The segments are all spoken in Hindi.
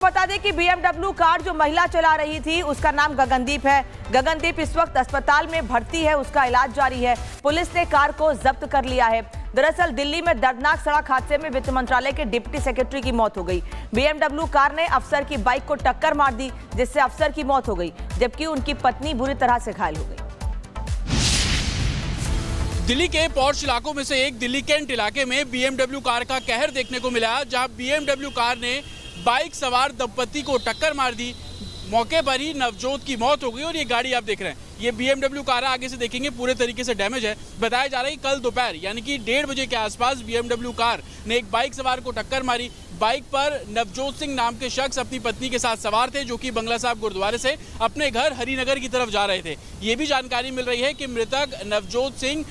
बता दें कि BMW कार जो महिला चला रही थी उसका नाम गगनदीप है। गगनदीप इस वक्त अस्पताल में भर्ती है, उसका इलाज जारी है। पुलिस ने कार को जब्त कर लिया है। दरअसल दिल्ली में दर्दनाक सड़क हादसे में वित्त मंत्रालय के डिप्टी सेक्रेटरी की मौत हो गई। BMW कार ने अफसर की बाइक को टक्कर मार दी, जिससे अफसर की मौत हो गई, जबकि उनकी पत्नी बुरी तरह से घायल हो गई। दिल्ली के पॉश इलाकों में से एक दिल्ली कैंट इलाके में BMW कार का कहर देखने को मिला, जहां BMW कार ने बाइक सवार दंपति को टक्कर मार दी। मौके पर ही नवजोत की मौत हो गई। और ये गाड़ी आप देख रहे हैं, ये BMW कार आगे से देखेंगे पूरे तरीके से डैमेज है। बताया जा रहा है कि कल दोपहर यानी कि 1:30 बजे के आसपास BMW कार ने एक बाइक सवार को टक्कर मारी। बाइक पर नवजोत सिंह नाम के शख्स अपनी पत्नी के साथ सवार थे, जो कि बंगला साहब गुरुद्वारे से अपने घर हरिनगर की तरफ जा रहे थे। ये भी जानकारी मिल रही है कि मृतक नवजोत सिंह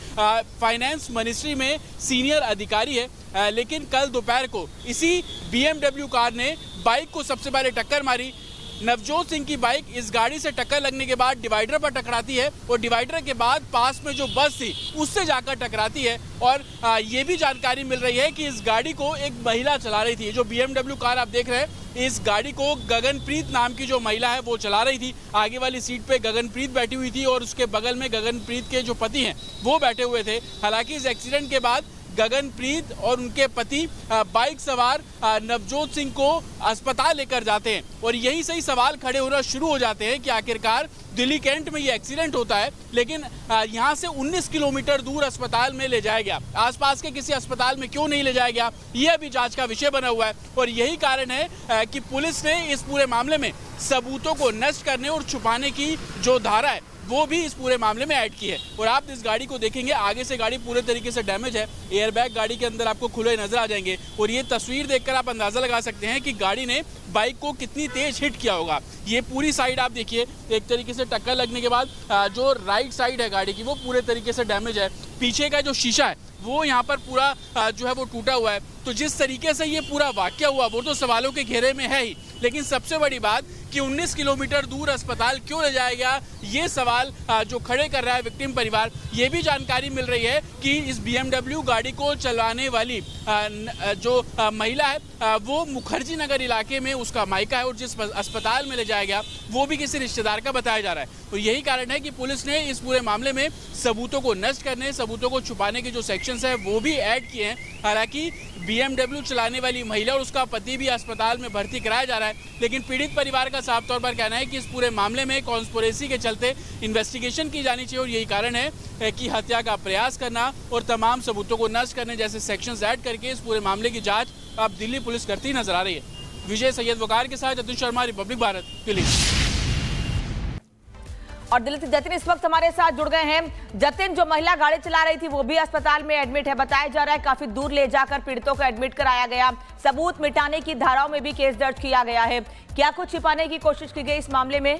फाइनेंस मिनिस्ट्री में सीनियर अधिकारी है, लेकिन कल दोपहर को इसी BMW कार ने बाइक को सबसे पहले टक्कर मारी। नवजोत सिंह की बाइक इस गाड़ी से टक्कर लगने के बाद डिवाइडर पर टकराती है और डिवाइडर के बाद पास में जो बस थी उससे जाकर टकराती है। और ये भी जानकारी मिल रही है कि इस गाड़ी को एक महिला चला रही थी। जो BMW कार आप देख रहे हैं, इस गाड़ी को गगनप्रीत नाम की जो महिला है वो चला रही थी। आगे वाली सीट पे गगनप्रीत बैठी हुई थी और उसके बगल में गगनप्रीत के जो पति हैं वो बैठे हुए थे। हालांकि इस एक्सीडेंट के बाद गगनप्रीत और उनके पति बाइक सवार नवजोत सिंह को अस्पताल लेकर जाते हैं। और यही सही सवाल खड़े होना शुरू हो जाते हैं कि आखिरकार दिल्ली कैंट में ये एक्सीडेंट होता है, लेकिन यहाँ से 19 किलोमीटर दूर अस्पताल में ले जाया गया। आसपास के किसी अस्पताल में क्यों नहीं ले जाया गया, ये अभी जांच का विषय बना हुआ है। और यही कारण है कि पुलिस ने इस पूरे मामले में सबूतों को नष्ट करने और छुपाने की जो धारा है वो भी इस पूरे मामले में ऐड की है। और आप इस गाड़ी को देखेंगे, आगे से गाड़ी पूरे तरीके से डैमेज है। एयरबैग गाड़ी के अंदर आपको खुले नजर आ जाएंगे। और ये तस्वीर देखकर आप अंदाजा लगा सकते हैं कि गाड़ी ने बाइक को कितनी तेज हिट किया होगा। ये पूरी साइड आप देखिए, एक तरीके से टक्कर लगने के बाद जो राइट साइड है गाड़ी की वो पूरे तरीके से डैमेज है। पीछे का जो शीशा है वो यहाँ पर पूरा जो है वो टूटा हुआ है। तो जिस तरीके से ये पूरा वाकया हुआ वो तो सवालों के घेरे में है ही, लेकिन सबसे बड़ी बात कि 19 किलोमीटर दूर अस्पताल क्यों ले जाया गया, ये सवाल जो खड़े कर रहा है विक्टिम परिवार। ये भी जानकारी मिल रही है कि इस BMW गाड़ी को चलाने वाली जो महिला है वो मुखर्जी नगर इलाके में उसका मायका है, और जिस अस्पताल में ले जाया गया वो भी किसी रिश्तेदार का बताया जा रहा है। तो यही कारण है कि पुलिस ने इस पूरे मामले में सबूतों को नष्ट करने, सबूतों को छुपाने के जो सेक्शंस है वो भी ऐड किए हैं। हालांकि BMW चलाने वाली महिला और उसका पति भी अस्पताल में भर्ती कराया जा रहा है, लेकिन पीड़ित परिवार का साफ तौर पर कहना है कि इस पूरे मामले में कॉन्स्पिरेसी के चलते इन्वेस्टिगेशन की जानी चाहिए। और यही कारण है कि हत्या का प्रयास करना और तमाम सबूतों को नष्ट करने जैसे सेक्शंस ऐड करके इस पूरे मामले की जांच अब दिल्ली पुलिस करती नजर आ रही है। विजय सैयद वकार के साथ जतिन शर्मा, रिपब्लिक भारत, दिल्ली। और दिल्ली से जतिन इस वक्त हमारे साथ जुड़ गए हैं। जतिन, जो महिला गाड़ी चला रही थी वो भी अस्पताल में एडमिट है। बताया जा रहा है काफी दूर ले जाकर पीड़ितों को एडमिट कराया गया। सबूत मिटाने की धाराओं में भी केस दर्ज किया गया है। क्या कुछ छिपाने की कोशिश की गई इस मामले में?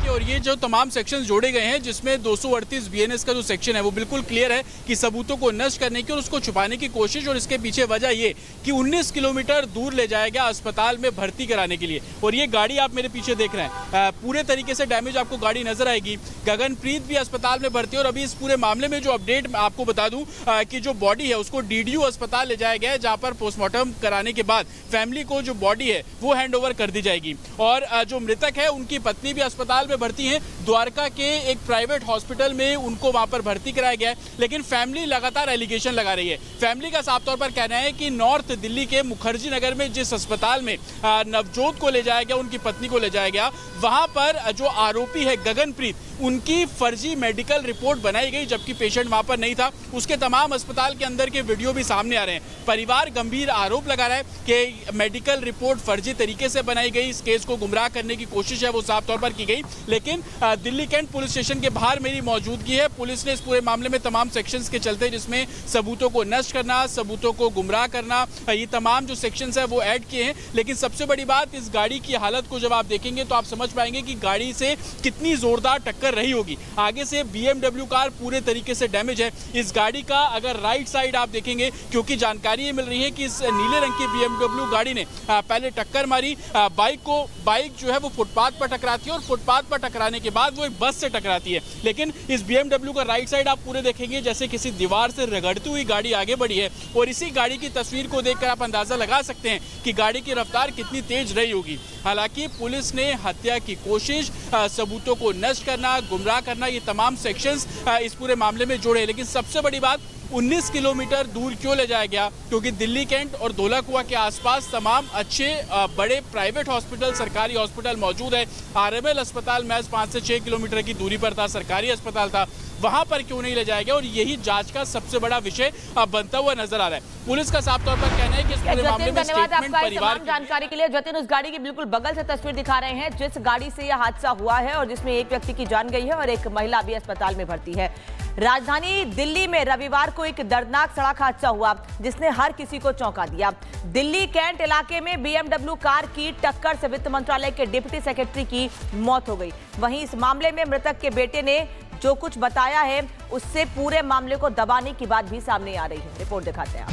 और ये जो तमाम सेक्शंस जोड़े गए हैं, जिसमें 238 BNS का जो सेक्शन है वो बिल्कुल क्लियर है कि सबूतों को नष्ट करने की और उसको छुपाने की कोशिश। और इसके पीछे वजह ये कि 19 किलोमीटर दूर ले जाया गया अस्पताल में भर्ती कराने के लिए। और ये गाड़ी आप मेरे पीछे देख रहे हैं, पूरे तरीके से डैमेज आपको गाड़ी नजर आएगी। गगनप्रीत भी अस्पताल में भर्ती है। और अभी इस पूरे मामले में जो अपडेट आपको बता दूं कि जो बॉडी है उसको DDU अस्पताल ले जाया गया है, जहाँ पर पोस्टमार्टम कराने के बाद फैमिली को जो बॉडी है वो हैंड ओवर कर दी जाएगी। और जो मृतक है उनकी पत्नी भी अस्पताल में भर्ती हैं। द्वारका के एक प्राइवेट हॉस्पिटल में उनको वहां पर भर्ती कराया गया है, लेकिन फैमिली लगातार एलिगेशन लगा रही है। फैमिली का साफ तौर पर कहना है कि नॉर्थ दिल्ली के मुखर्जी नगर में जिस अस्पताल में नवजोत को ले जाया गया, उनकी पत्नी को ले जाया गया, वहां पर जो आरोपी है गगनप्रीत, उनकी फर्जी मेडिकल रिपोर्ट बनाई गई, जबकि पेशेंट वहां पर नहीं था। उसके तमाम अस्पताल के अंदर के वीडियो भी सामने आ रहे हैं। परिवार गंभीर आरोप लगा रहा है कि मेडिकल रिपोर्ट फर्जी तरीके से बनाई गई। इस केस को गुमराह करने की कोशिश है वो साफ तौर पर की गई। लेकिन दिल्ली कैंट पुलिस स्टेशन के बाहर मेरी मौजूदगी है। पुलिस ने इस पूरे मामले में तमाम सेक्शंस के चलते, जिसमें सबूतों को नष्ट करना, सबूतों को गुमराह करना, ये तमाम जो सेक्शंस है वो ऐड किए हैं। लेकिन सबसे बड़ी बात, इस गाड़ी की हालत को जब आप देखेंगे तो आप समझ पाएंगे कि गाड़ी से कितनी जोरदार टक्कर रही होगी। आगे से BMW कार पूरे तरीके से डैमेज है। इस गाड़ी का अगर राइट साइड आप देखेंगे, क्योंकि जानकारी ये मिल रही है कि इस नीले रंग की BMW गाड़ी ने पहले टक्कर मारी बाइक को। बाइक जो है वो फुटपाथ पर टकराती है और फुटपाथ पर टकराने के बाद बाद वो एक बस से टकराती है। लेकिन इस BMW का राइट साइड आप पूरे देखेंगे जैसे किसी दीवार से रगड़ती हुई गाड़ी आगे बढ़ी है और इसी गाड़ी की तस्वीर को देखकर आप अंदाजा लगा सकते हैं कि गाड़ी की रफ्तार कितनी तेज रही होगी। हालांकि पुलिस ने हत्या की कोशिश, सबूतों को नष्ट करना, गुमराह करना, ये तमाम सेक्शंस इस पूरे मामले में जोड़े। लेकिन सबसे बड़ी बात, 19 किलोमीटर दूर क्यों ले जाया गया? क्योंकि दिल्ली कैंट और धौलाकुआं के आसपास तमाम अच्छे बड़े प्राइवेट हॉस्पिटल, सरकारी हॉस्पिटल मौजूद है। RML अस्पताल महज 5 से 6 किलोमीटर की दूरी पर था, सरकारी अस्पताल था, वहां पर क्यों नहीं ले जाया गया? और यही जांच का सबसे बड़ा विषय बनता हुआ नजर आ रहा है। पुलिस का साफ तौर पर कहना है कि इस पूरे मामले में स्टेटमेंट परिवार जानकारी के लिए। जतिन, उस गाड़ी की बिल्कुल बगल से तस्वीर दिखा रहे हैं जिस गाड़ी से यह हादसा हुआ है और जिसमें एक व्यक्ति की जान गई है और एक महिला भी अस्पताल में भर्ती है। राजधानी दिल्ली में रविवार को एक दर्दनाक सड़क हादसा हुआ जिसने हर किसी को चौंका दिया। दिल्ली कैंट इलाके में BMW कार की टक्कर से वित्त मंत्रालय के डिप्टी सेक्रेटरी की मौत हो गई। वहीं इस मामले में मृतक के बेटे ने जो कुछ बताया है उससे पूरे मामले को दबाने की बात भी सामने आ रही है। रिपोर्ट दिखाते हैं आप।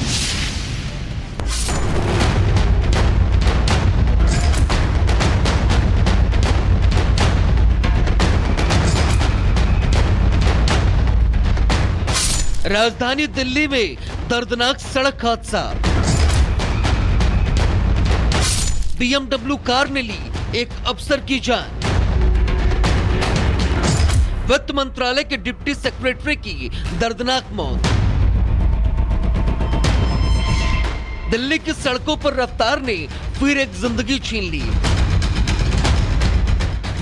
राजधानी दिल्ली में दर्दनाक सड़क हादसा। BMW कार ने ली एक अफसर की जान। वित्त मंत्रालय के डिप्टी सेक्रेटरी की दर्दनाक मौत। दिल्ली की सड़कों पर रफ्तार ने फिर एक जिंदगी छीन ली।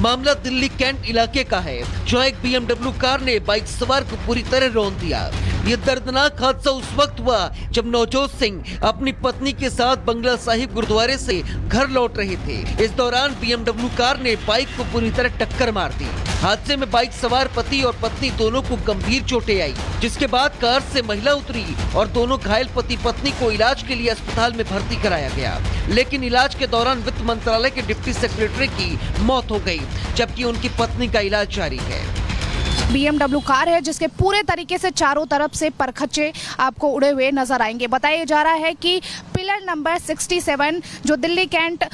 मामला दिल्ली कैंट इलाके का है, जहां एक BMW कार ने बाइक सवार को पूरी तरह रौंद दिया। ये दर्दनाक हादसा उस वक्त हुआ जब नवजोत सिंह अपनी पत्नी के साथ बंगला साहिब गुरुद्वारे से घर लौट रहे थे। इस दौरान BMW कार ने बाइक को पूरी तरह टक्कर मार दी। हादसे में बाइक सवार पति और पत्नी दोनों को गंभीर चोटें आई, जिसके बाद कार से महिला उतरी और दोनों घायल पति पत्नी को इलाज के लिए अस्पताल में भर्ती कराया गया। लेकिन इलाज के दौरान वित्त मंत्रालय के डिप्टी सेक्रेटरी की मौत हो गई, जबकि उनकी पत्नी का इलाज जारी है। BMW कार है जिसके पूरे तरीके से चारों तरफ से परखच्चे आपको उड़े हुए नजर आएंगे। बताया जा रहा है कि पिलर नंबर 67 जो दिल्ली कैंट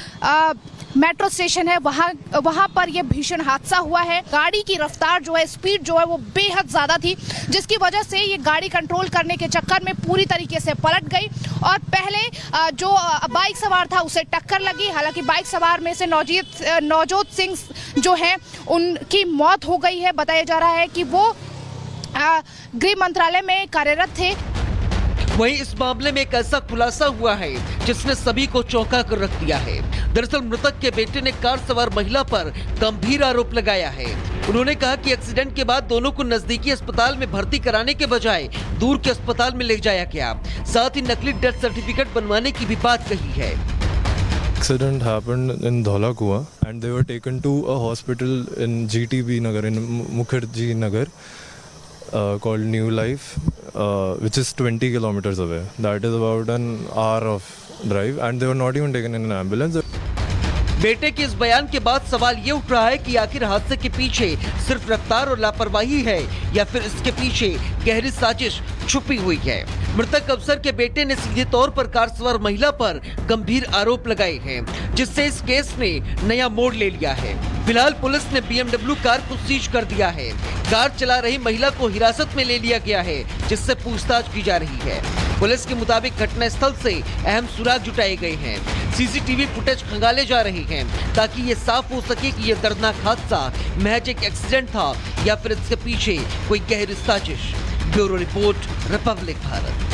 मेट्रो स्टेशन है वहां पर यह भीषण हादसा हुआ है। गाड़ी की रफ्तार जो है, स्पीड जो है वो बेहद ज्यादा थी, जिसकी वजह से ये गाड़ी कंट्रोल करने के चक्कर में पूरी तरीके से पलट गई और पहले जो बाइक सवार था उसे टक्कर लगी। हालांकि बाइक सवार में से नवजोत सिंह जो है उनकी मौत हो गई है। बताया जा रहा है कि वो गृह मंत्रालय में कार्यरत थे। वहीं इस मामले में एक ऐसा खुलासा हुआ है जिसने सभी को चौंका कर रख दिया है। दरअसल मृतक के बेटे ने कार सवार महिला पर गंभीर आरोप लगाया है। उन्होंने कहा कि एक्सीडेंट के बाद दोनों को नजदीकी अस्पताल में भर्ती कराने के बजाय दूर के अस्पताल में ले जाया गया। साथ ही नकली डेथ सर्टिफिकेट बनवाने की भी बात कही है। Accident happened in Dhaulakua and they were taken to a hospital in GTB Nagar, in Mukherjee Nagar, called New Life, which is 20 kilometers away. That is about an hour of drive and they were not even taken in an ambulance. बेटे के इस बयान के बाद सवाल ये उठ रहा है कि आखिर हादसे के पीछे सिर्फ रफ्तार और लापरवाही है या फिर इसके पीछे गहरी साजिश छुपी हुई है। मृतक अफसर के बेटे ने सीधे तौर पर कार सवार महिला पर गंभीर आरोप लगाए हैं, जिससे इस केस ने नया मोड़ ले लिया है। फिलहाल पुलिस ने BMW कार को सीज कर दिया है। कार चला रही महिला को हिरासत में ले लिया गया है, जिससे पूछताछ की जा रही है। पुलिस के मुताबिक घटनास्थल से अहम सुराग जुटाए गए हैं। CCTV फुटेज खंगाले जा रहे हैं ताकि ये साफ हो सके कि ये दर्दनाक हादसा महज एक एक्सीडेंट था या फिर इसके पीछे कोई गहरी साजिश। Bureau report, Republic Bharat.